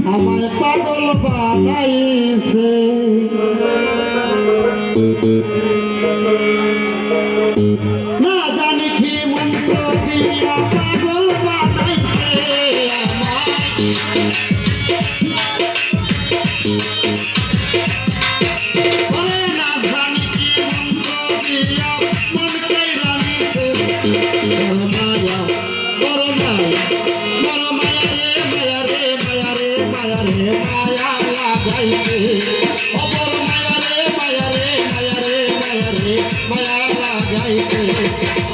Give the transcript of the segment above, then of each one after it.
আমায় পাগল বানাইছে না জানি কি মন্ত্র দিয়া পাগল বানাইছে আমায় না জানি কি মন্ত্র দিয়া মন কাইরানিছে মায়া বড় মায়া রে মায়া রে মায়া রে মায়া লাগাইছে অবর মায়া রে মায়া লাগাইছে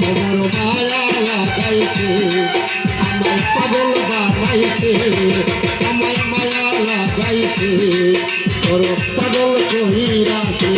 অবর মায়া লাগাইছে আমায় পাগল বানাইছে আমায় মায়া লাগাইছে বড় পাগল কইরাছে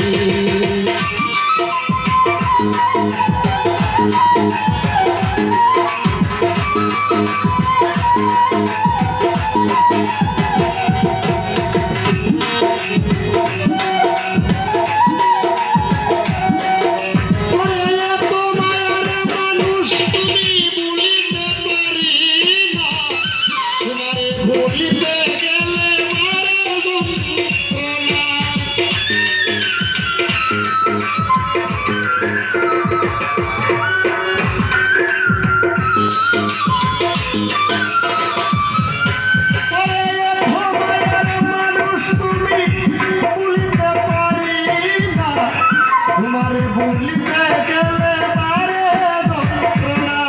তোমারে ভুলিতে গেলে মারে যন্ত্রণা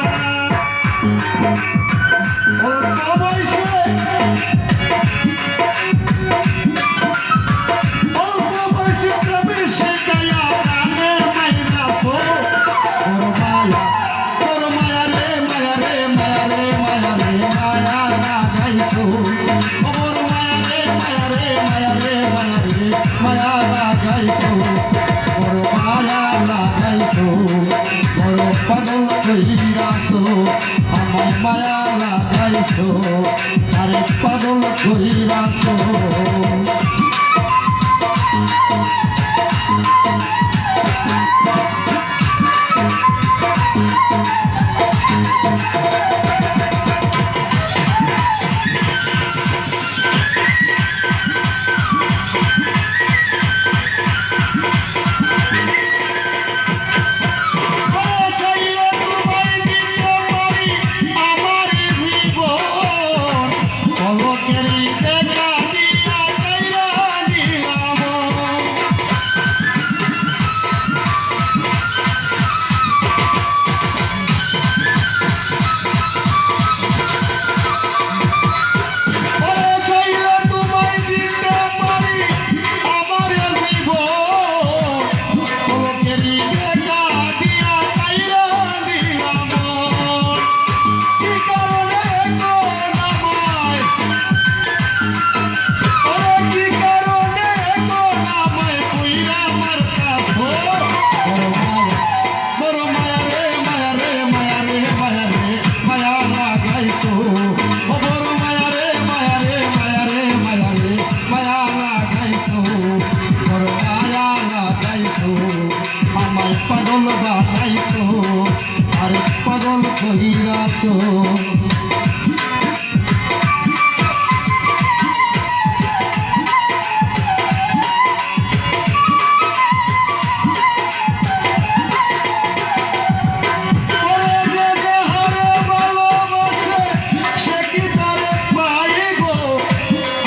অল্প বয়সে প্রেমে শেখাইয়া প্রাণের মাইরাছো বড় মায়া রে মায়া লাগাইছো বড় মায়া রে মায়া লাগাইছো বড় মায়া লাগাইছো বড় পাগল কইরাছো আমায় মায়া লাগাইছো আরে পাগল কইরাছো আমায় পাগল বানাইছো আর পাগল কইরাছো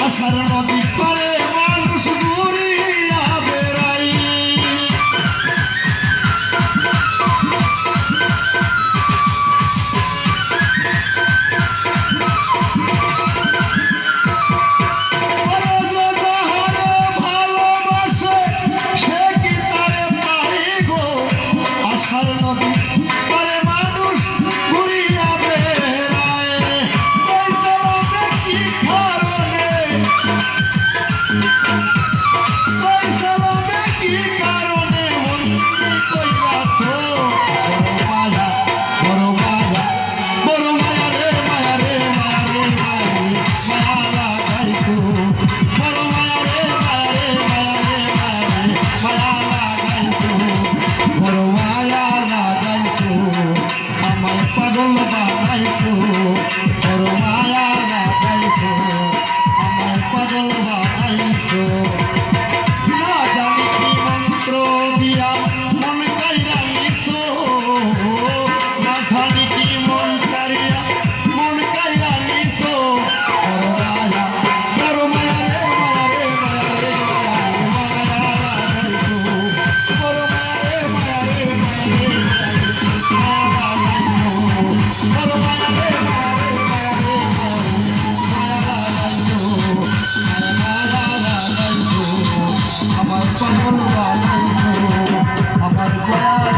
আশার নদী পারে মানুষ ঘুরিয়া বেড়াই পাগল বানাইছো তোর মায়া লাগাইছো আমায় পাগল বানাইছো না জানি কি মন্ত্র দিয়া মন কাইরা নিছো না জানি কি মন কাইরা নিছো তোর মায়া রে মায়া রে মায়া রে মায়া লাগাইছো তোর মায়া রে মায়া রে আমার পাগল বানাইছো আমার